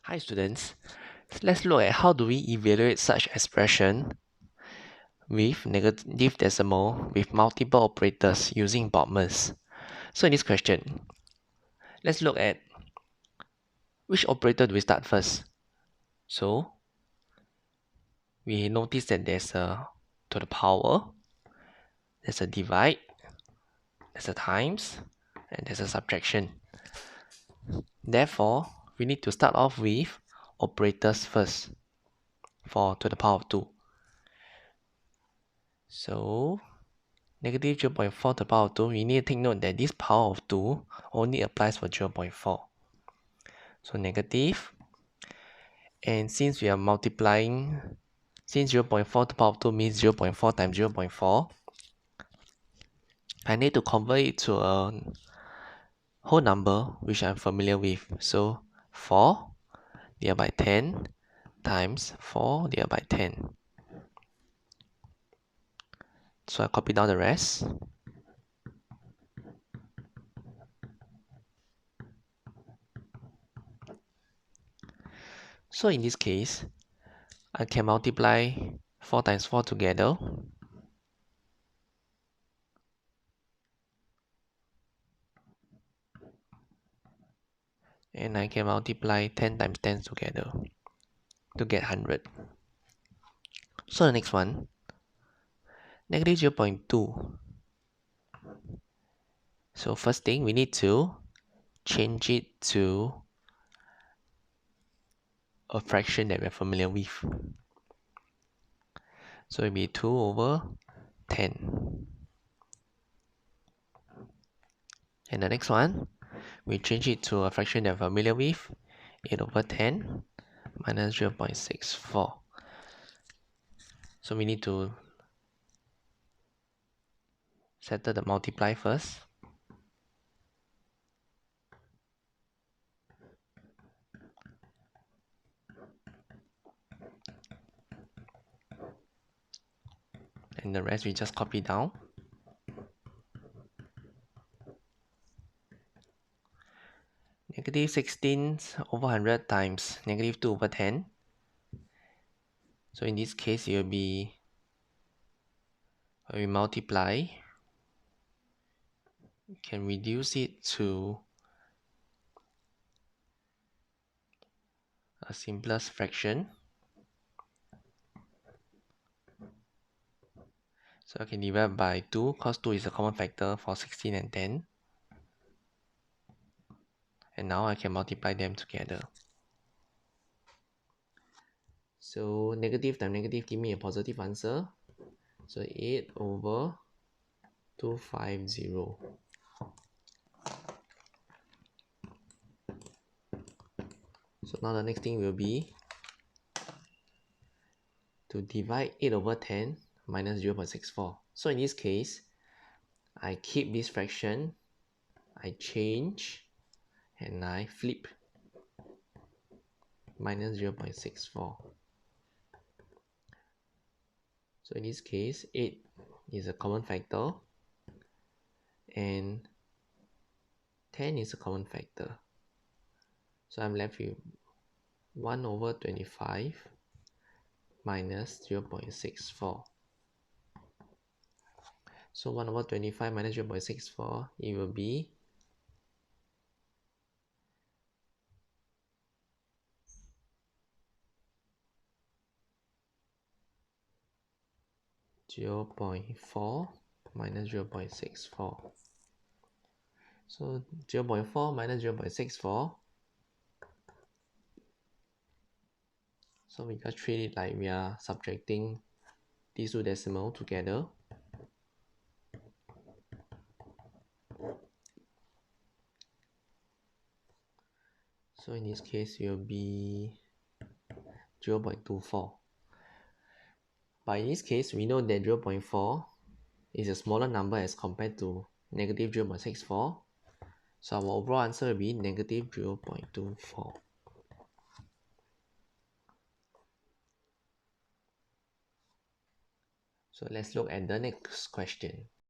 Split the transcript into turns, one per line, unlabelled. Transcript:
Hi students, let's look at how do we evaluate such expression with negative decimal with multiple operators using BODMAS. So in this question, let's look at which operator do we start first. So we notice that there's a to the power, there's a divide, there's a times, and there's a subtraction. Therefore, we need to start off with operators first for to the power of 2. So negative 0.4 to the power of 2, we need to take note that this power of 2 only applies for 0.4. So negative, and since we are multiplying, since 0.4 to the power of 2 means 0.4 times 0.4, I need to convert it to a whole number which I'm familiar with. So 4 divided by 10 times 4 divided by 10. So I copy down the rest. So in this case, I can multiply 4 times 4 together. And I can multiply 10 times 10 together to get 100. So the next one, negative 0.2. So first thing, we need to change it to a fraction that we're familiar with. So it'll be 2 over 10. And the next one, we change it to a fraction that we're familiar with, 8 over 10 minus 0.64. So we need to settle the multiply first. And the rest we just copy down. Negative 16 over 100 times negative 2 over 10. So in this case, it will be, when we multiply, we can reduce it to a simplest fraction. So I can divide by 2, because 2 is a common factor for 16 and 10. And now I can multiply them together. So negative times negative give me a positive answer. So 8 over 250. So now the next thing will be to divide 8 over 10 minus 0.64. So in this case, I keep this fraction, I change, and I flip minus 0.64. So in this case, 8 is a common factor and 10 is a common factor. So I'm left with 1 over 25 minus 0.64. So 1 over 25 minus 0.64, it will be 0.4 minus 0.64. So 0.4 minus 0.64. So we just treat it like we are subtracting these two decimals together. So in this case, it will be 0.24. But in this case, we know that 0.4 is a smaller number as compared to negative 0.64. So our overall answer will be negative 0.24. So let's look at the next question.